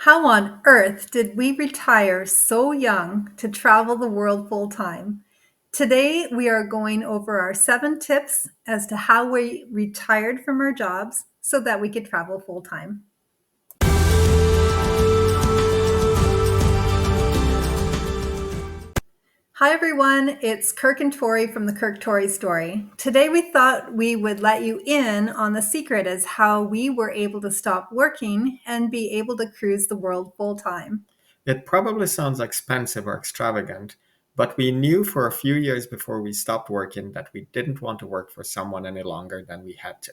How on earth did we retire so young to travel the world full time? Today, we are going over our 7 tips as to how we retired from our jobs so that we could travel full time. Hi, everyone. It's Kirk and Tori from the Kirktoristory. Today, we thought we would let you in on the secret as how we were able to stop working and be able to cruise the world full time. It probably sounds expensive or extravagant, but we knew for a few years before we stopped working that we didn't want to work for someone any longer than we had to.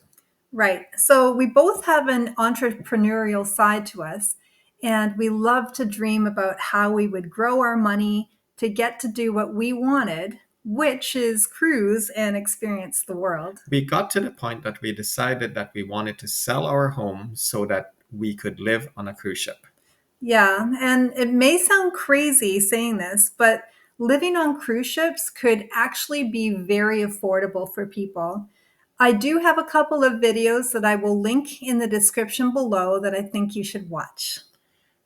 Right. So we both have an entrepreneurial side to us, and we love to dream about how we would grow our money to get to do what we wanted, which is cruise and experience the world. We got to the point that we decided that we wanted to sell our home so that we could live on a cruise ship. Yeah, and it may sound crazy saying this, but living on cruise ships could actually be very affordable for people. I do have a couple of videos that I will link in the description below that I think you should watch.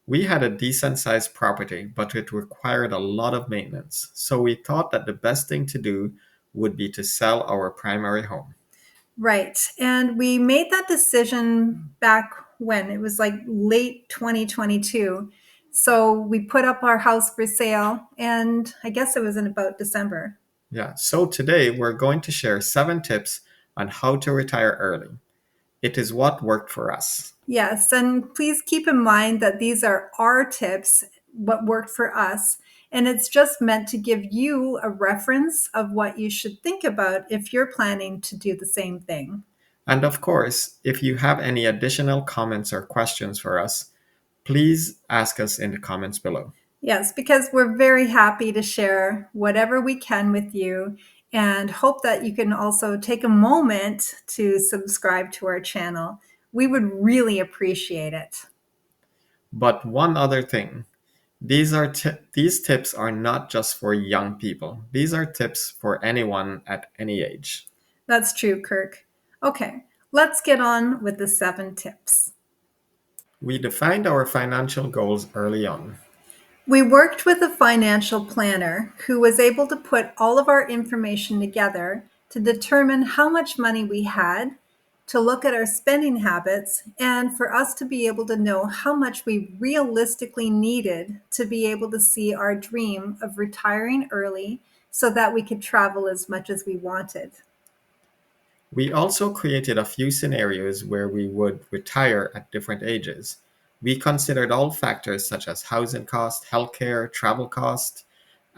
We had a decent sized property, but it required a lot of maintenance, so we thought that the best thing to do would be to sell our primary home. Right. And we made that decision back when it was like late 2022. So we put up our house for sale, and I guess it was in about December. Yeah, so today we're going to share 7 tips on how to retire early. It is what worked for us. Yes. And please keep in mind that these are our tips, what worked for us. And it's just meant to give you a reference of what you should think about if you're planning to do the same thing. And of course, if you have any additional comments or questions for us, please ask us in the comments below. Yes, because we're very happy to share whatever we can with you and hope that you can also take a moment to subscribe to our channel. We would really appreciate it. But one other thing, these tips are not just for young people. These are tips for anyone at any age. That's true, Kirk. Okay, let's get on with the 7 tips. We defined our financial goals early on. We worked with a financial planner who was able to put all of our information together to determine how much money we had, to look at our spending habits, and for us to be able to know how much we realistically needed to be able to see our dream of retiring early so that we could travel as much as we wanted. We also created a few scenarios where we would retire at different ages. We considered all factors such as housing cost, healthcare, travel cost,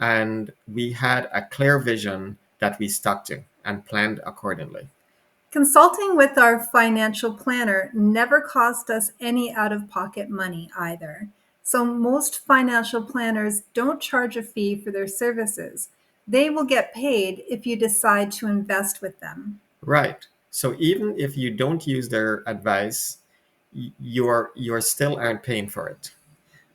and we had a clear vision that we stuck to and planned accordingly. Consulting with our financial planner never cost us any out of pocket money either. So, most financial planners don't charge a fee for their services. They will get paid if you decide to invest with them. Right. So even if you don't use their advice, you're still aren't paying for it.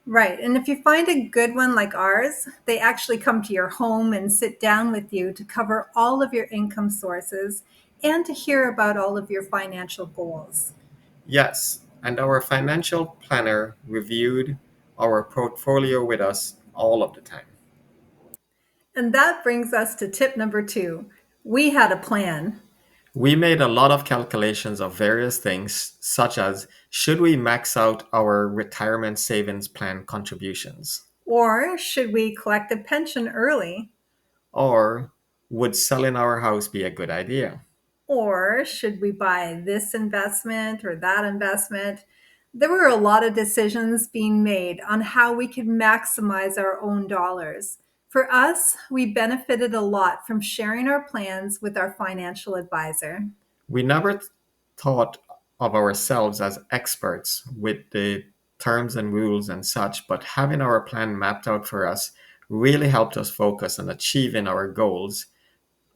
Right. And if you find a good one like ours, they actually come to your home and sit down with you to cover all of your income sources and to hear about all of your financial goals. Yes, and our financial planner reviewed our portfolio with us all of the time. And that brings us to tip number 2. We had a plan. We made a lot of calculations of various things, such as should we max out our retirement savings plan contributions? Or should we collect a pension early? Or would selling our house be a good idea? Or should we buy this investment or that investment? There were a lot of decisions being made on how we could maximize our own dollars. For us, we benefited a lot from sharing our plans with our financial advisor. We never thought of ourselves as experts with the terms and rules and such, but having our plan mapped out for us really helped us focus on achieving our goals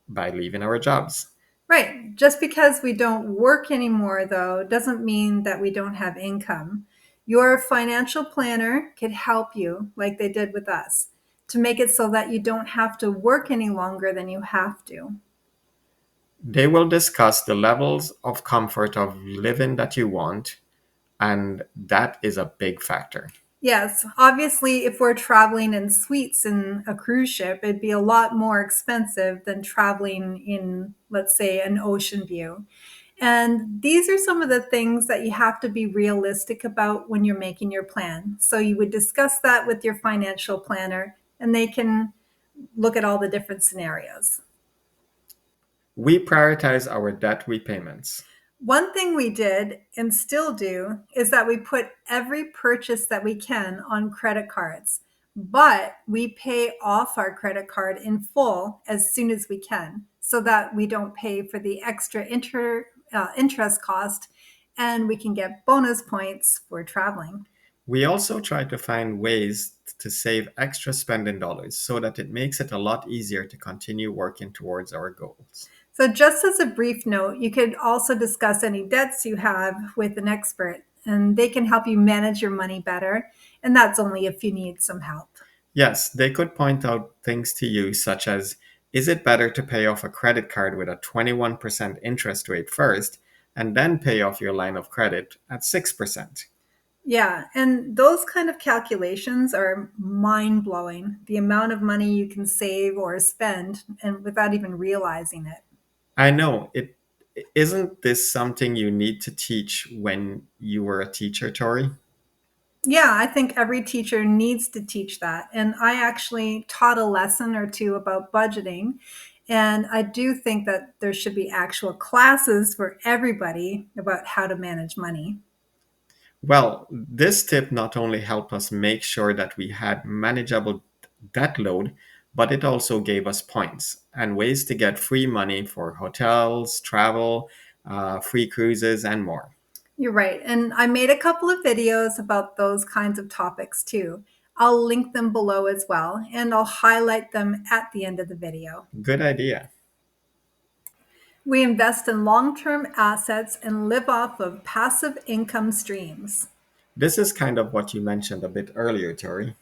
by leaving our jobs. Right. Just because we don't work anymore, though, doesn't mean that we don't have income. Your financial planner could help you, like they did with us, to make it so that you don't have to work any longer than you have to. They will discuss the levels of comfort of living that you want, and that is a big factor. Yes, obviously, if we're traveling in suites in a cruise ship, it'd be a lot more expensive than traveling in, let's say, an ocean view. And these are some of the things that you have to be realistic about when you're making your plan. So you would discuss that with your financial planner, and they can look at all the different scenarios. We prioritize our debt repayments. One thing we did and still do is that we put every purchase that we can on credit cards, but we pay off our credit card in full as soon as we can so that we don't pay for the extra interest cost and we can get bonus points for traveling. We also try to find ways to save extra spending dollars so that it makes it a lot easier to continue working towards our goals. So, just as a brief note, you could also discuss any debts you have with an expert, and they can help you manage your money better. And that's only if you need some help. Yes, they could point out things to you, such as, is it better to pay off a credit card with a 21% interest rate first and then pay off your line of credit at 6%? Yeah, and those kind of calculations are mind blowing. The amount of money you can save or spend and without even realizing it. I know it. Isn't this something you need to teach when you were a teacher, Tori? Yeah, I think every teacher needs to teach that. And I actually taught a lesson or two about budgeting. And I do think that there should be actual classes for everybody about how to manage money. Well, this tip not only helped us make sure that we had manageable debt load, but it also gave us points and ways to get free money for hotels, travel, free cruises, and more. You're right. And I made a couple of videos about those kinds of topics too. I'll link them below as well, and I'll highlight them at the end of the video. Good idea. We invest in long term assets and live off of passive income streams. This is kind of what you mentioned a bit earlier, Tori.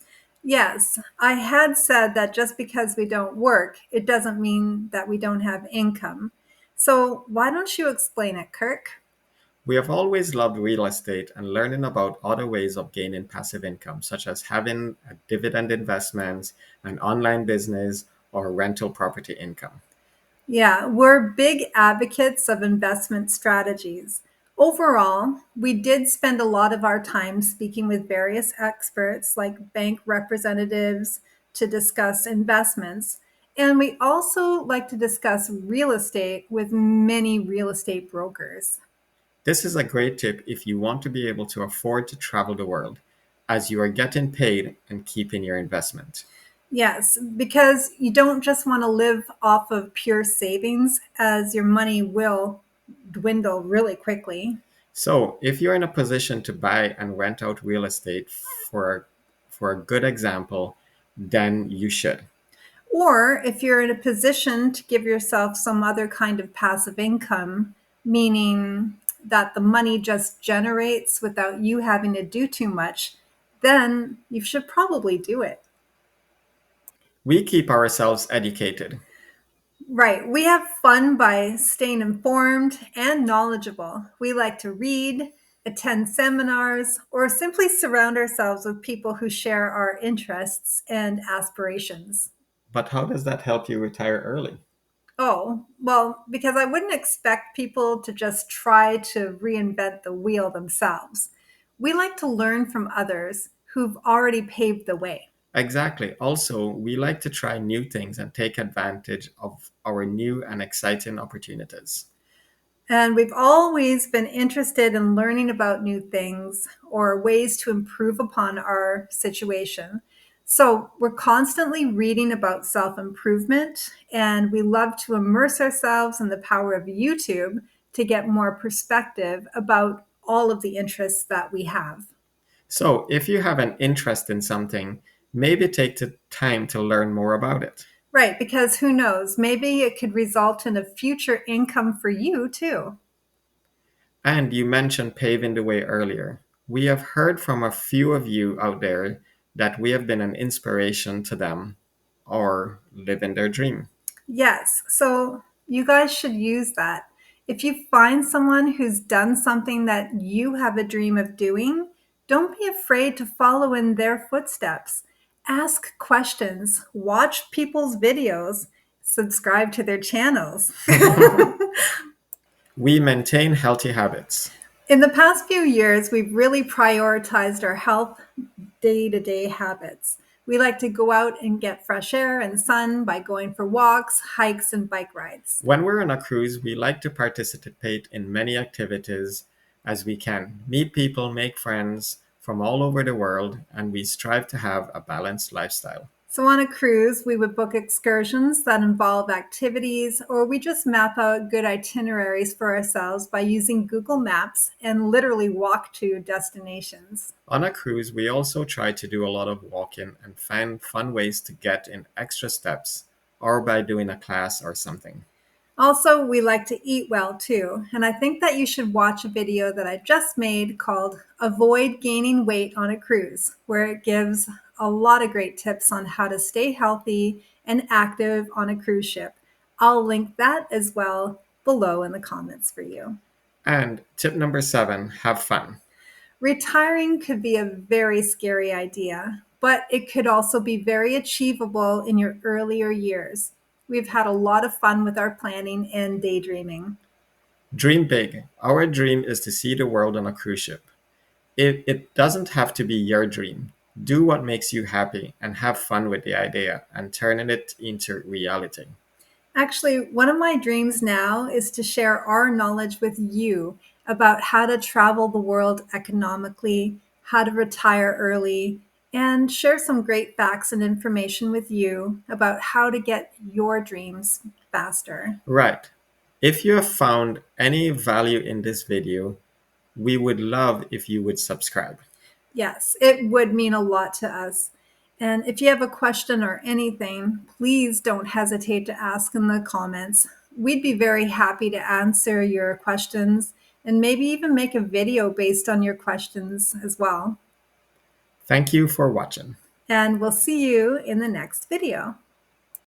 Yes, I had said that just because we don't work, it doesn't mean that we don't have income. So, why don't you explain it, Kirk? We have always loved real estate and learning about other ways of gaining passive income, such as having a dividend investments, an online business, or rental property income. Yeah, we're big advocates of investment strategies. Overall, we did spend a lot of our time speaking with various experts like bank representatives to discuss investments. And we also like to discuss real estate with many real estate brokers. This is a great tip if you want to be able to afford to travel the world, as you are getting paid and keeping your investment. Yes, because you don't just want to live off of pure savings, as your money will dwindle really quickly. So, if you're in a position to buy and rent out real estate for a good example, then you should. Or if you're in a position to give yourself some other kind of passive income, meaning that the money just generates without you having to do too much, then you should probably do it. We keep ourselves educated. Right. We have fun by staying informed and knowledgeable. We like to read, attend seminars, or simply surround ourselves with people who share our interests and aspirations. But how does that help you retire early? Oh, well, because I wouldn't expect people to just try to reinvent the wheel themselves. We like to learn from others who've already paved the way. Exactly. Also, we like to try new things and take advantage of our new and exciting opportunities. And we've always been interested in learning about new things or ways to improve upon our situation. So we're constantly reading about self improvement, and we love to immerse ourselves in the power of YouTube to get more perspective about all of the interests that we have. So, if you have an interest in something, maybe take the time to learn more about it. Right, because who knows, maybe it could result in a future income for you too. And you mentioned paving the way earlier. We have heard from a few of you out there that we have been an inspiration to them or living their dream. Yes. So you guys should use that. If you find someone who's done something that you have a dream of doing, Don't be afraid to follow in their footsteps. Ask questions, watch people's videos, subscribe to their channels. We maintain healthy habits. In the past few years, we've really prioritized our health day to day habits. We like to go out and get fresh air and sun by going for walks, hikes, and bike rides. When we're on a cruise, we like to participate in many activities as we can, meet people, make friends from all over the world, and we strive to have a balanced lifestyle. So, on a cruise, we would book excursions that involve activities, or we just map out good itineraries for ourselves by using Google Maps and literally walk to destinations. On a cruise, we also try to do a lot of walking and find fun ways to get in extra steps or by doing a class or something. Also, we like to eat well too, and I think that you should watch a video that I just made called Avoid Gaining Weight on a Cruise, where it gives a lot of great tips on how to stay healthy and active on a cruise ship. I'll link that as well below in the comments for you. And tip number 7, have fun. Retiring could be a very scary idea, but it could also be very achievable in your earlier years. We've had a lot of fun with our planning and daydreaming. Dream big. Our dream is to see the world on a cruise ship. It doesn't have to be your dream. Do what makes you happy and have fun with the idea and turning it into reality. Actually, one of my dreams now is to share our knowledge with you about how to travel the world economically, how to retire early, and share some great facts and information with you about how to get your dreams faster. Right. If you have found any value in this video, we would love if you would subscribe. Yes, it would mean a lot to us. And if you have a question or anything, please don't hesitate to ask in the comments. We'd be very happy to answer your questions and maybe even make a video based on your questions as well. Thank you for watching. And we'll see you in the next video.